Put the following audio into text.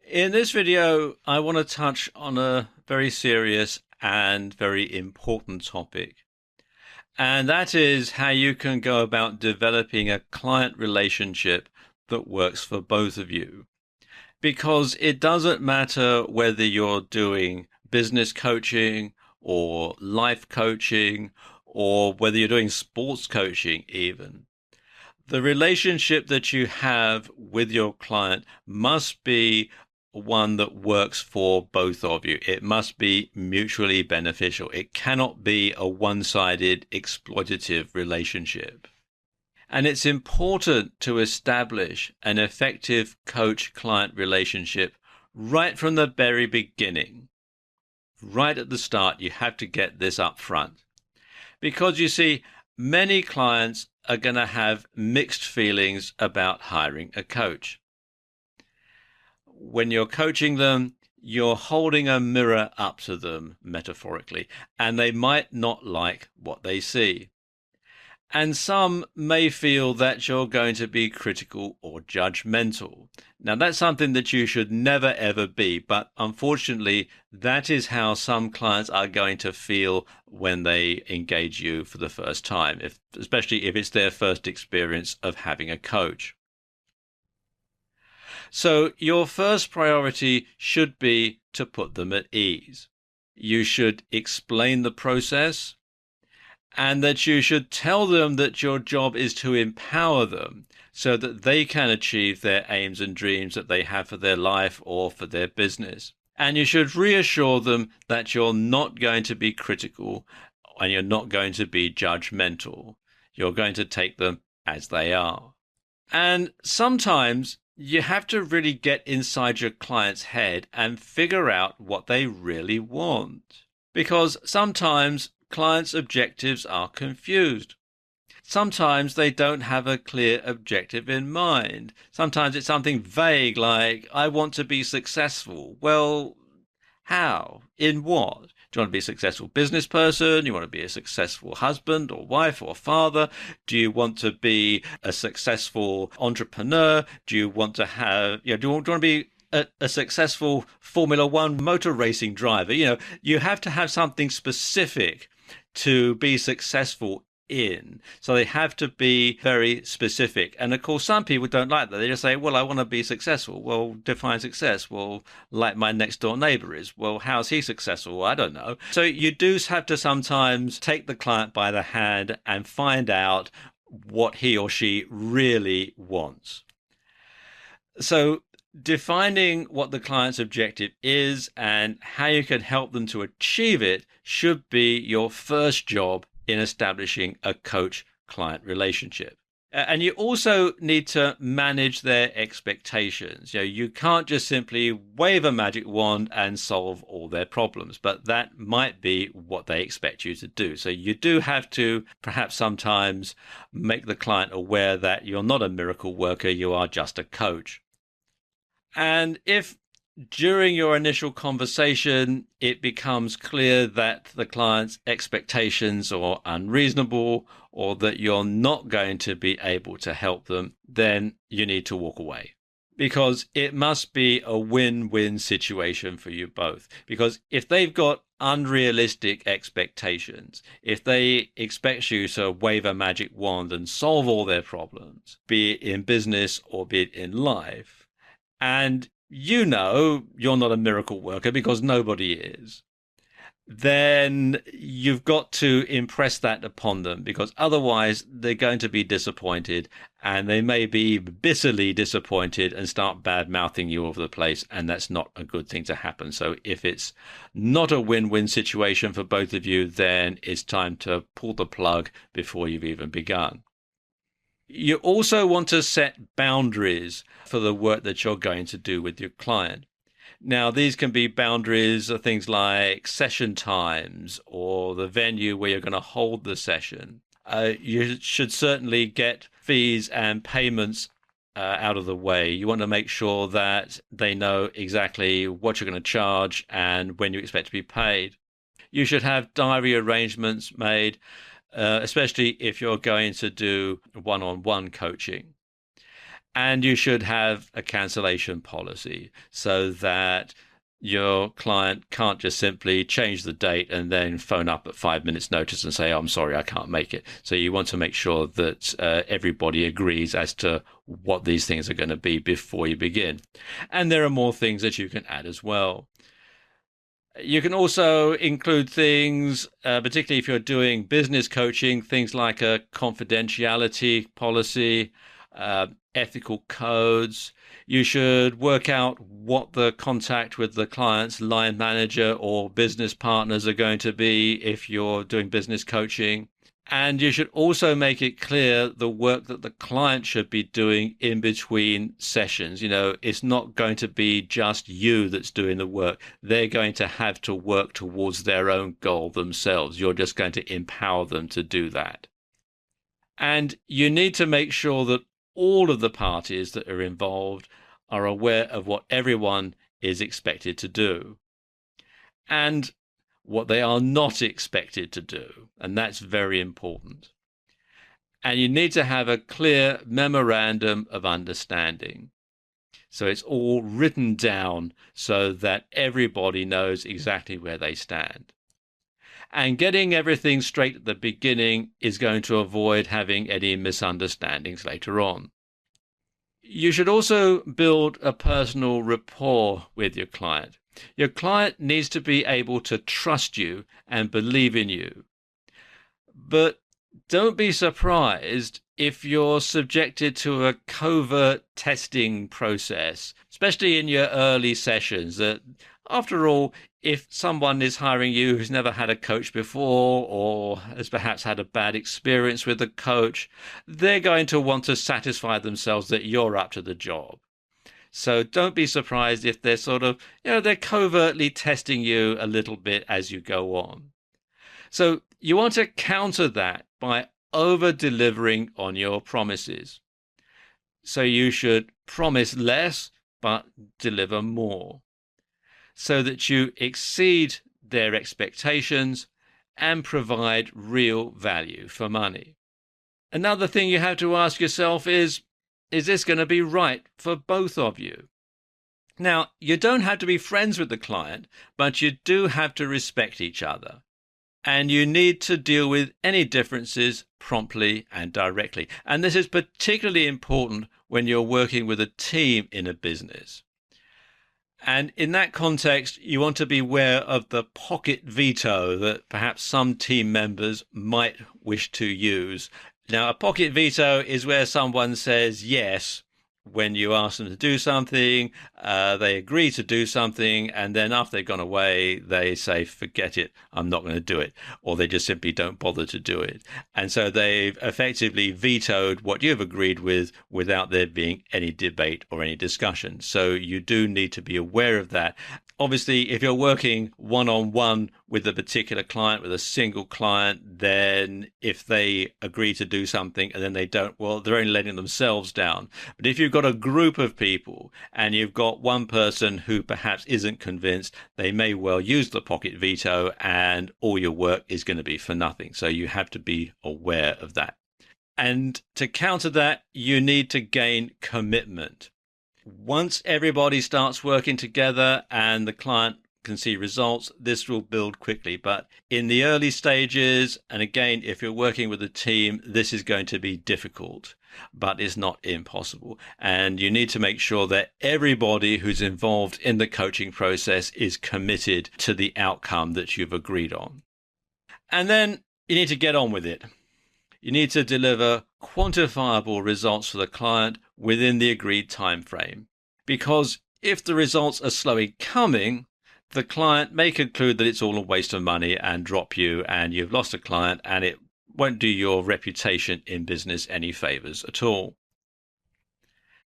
In this video, I want to touch on a very serious and very important topic, and that is how you can go about developing a client relationship that works for both of you. Because it doesn't matter whether you're doing business coaching or life coaching or whether you're doing sports coaching even. The relationship that you have with your client must be one that works for both of you. It must be mutually beneficial. It cannot be a one-sided exploitative relationship. And it's important to establish an effective coach-client relationship right from the very beginning. Right at the start, you have to get this up front. Because you see, many clients are going to have mixed feelings about hiring a coach. When you're coaching them, you're holding a mirror up to them, metaphorically, and they might not like what they see. And some may feel that you're going to be critical or judgmental. Now, that's something that you should never ever be, but unfortunately, that is how some clients are going to feel when they engage you for the first time, especially if it's their first experience of having a coach. So your first priority should be to put them at ease. You should explain the process, and that you should tell them that your job is to empower them so that they can achieve their aims and dreams that they have for their life or for their business. And you should reassure them that you're not going to be critical and you're not going to be judgmental. You're going to take them as they are. And sometimes you have to really get inside your client's head and figure out what they really want. Because sometimes clients' objectives are confused. Sometimes they don't have a clear objective in mind. Sometimes it's something vague like, I want to be successful. Well, how? In what? Do you want to be a successful business person? Do you want to be a successful husband or wife or father? Do you want to be a successful entrepreneur? Do you want to have, do you want to be a successful Formula One motor racing driver? You have to have something specific to be successful in. So they have to be very specific. And of course, some people don't like that. They just say, well, I want to be successful. Well, define success. Well, like my next door neighbor is. Well, how's he successful? I don't know. So you do have to sometimes take the client by the hand and find out what he or she really wants. So defining what the client's objective is and how you can help them to achieve it should be your first job in establishing a coach-client relationship. And you also need to manage their expectations. You can't just simply wave a magic wand and solve all their problems, but that might be what they expect you to do. So you do have to perhaps sometimes make the client aware that you're not a miracle worker, you are just a coach. And if during your initial conversation it becomes clear that the client's expectations are unreasonable or that you're not going to be able to help them, then you need to walk away. Because it must be a win-win situation for you both. Because if they've got unrealistic expectations, if they expect you to wave a magic wand and solve all their problems, be it in business or be it in life, and you're not a miracle worker because nobody is, then you've got to impress that upon them, because otherwise they're going to be disappointed, and they may be bitterly disappointed and start bad-mouthing you all over the place, and that's not a good thing to happen. So if it's not a win-win situation for both of you, then it's time to pull the plug before you've even begun. You also want to set boundaries for the work that you're going to do with your client. Now, these can be boundaries of things like session times or the venue where you're going to hold the session. You should certainly get fees and payments out of the way. You want to make sure that they know exactly what you're going to charge and when you expect to be paid. You should have diary arrangements made, especially if you're going to do one-on-one coaching. And you should have a cancellation policy so that your client can't just simply change the date and then phone up at 5 minutes notice and say, oh, I'm sorry, I can't make it. So you want to make sure that everybody agrees as to what these things are going to be before you begin. And there are more things that you can add as well. You can also include things, particularly if you're doing business coaching, things like a confidentiality policy, ethical codes. You should work out what the contact with the client's line manager or business partners are going to be if you're doing business coaching. And you should also make it clear the work that the client should be doing in between sessions. You know, it's not going to be just you that's doing the work. They're going to have to work towards their own goal themselves. You're just going to empower them to do that. And you need to make sure that all of the parties that are involved are aware of what everyone is expected to do and what they are not expected to do. And that's very important. And you need to have a clear memorandum of understanding. So it's all written down so that everybody knows exactly where they stand. And getting everything straight at the beginning is going to avoid having any misunderstandings later on. You should also build a personal rapport with your client. Your client needs to be able to trust you and believe in you. But don't be surprised if you're subjected to a covert testing process, especially in your early sessions. That, after all, if someone is hiring you who's never had a coach before or has perhaps had a bad experience with a coach, they're going to want to satisfy themselves that you're up to the job. So don't be surprised if they're they're covertly testing you a little bit as you go on. So you want to counter that by over-delivering on your promises. So you should promise less, but deliver more, so that you exceed their expectations and provide real value for money. Another thing you have to ask yourself is this going to be right for both of you? Now, you don't have to be friends with the client, but you do have to respect each other. And you need to deal with any differences promptly and directly. And this is particularly important when you're working with a team in a business. And in that context, you want to be aware of the pocket veto that perhaps some team members might wish to use. Now, a pocket veto is where someone says yes when you ask them to do something, they agree to do something, and then after they've gone away, they say, forget it, I'm not going to do it, or they just simply don't bother to do it. And so they've effectively vetoed what you've agreed with without there being any debate or any discussion. So you do need to be aware of that. Obviously, if you're working one-on-one with a particular client, with a single client, then if they agree to do something and then they don't, well, they're only letting themselves down. But if you've got a group of people and you've got one person who perhaps isn't convinced, they may well use the pocket veto and all your work is going to be for nothing. So you have to be aware of that. And to counter that, you need to gain commitment. Once everybody starts working together and the client can see results, this will build quickly. But in the early stages, and again, if you're working with a team, this is going to be difficult, but it's not impossible. And you need to make sure that everybody who's involved in the coaching process is committed to the outcome that you've agreed on. And then you need to get on with it. You need to deliver quantifiable results for the client within the agreed time frame. Because if the results are slow in coming, the client may conclude that it's all a waste of money and drop you, and you've lost a client, and it won't do your reputation in business any favors at all.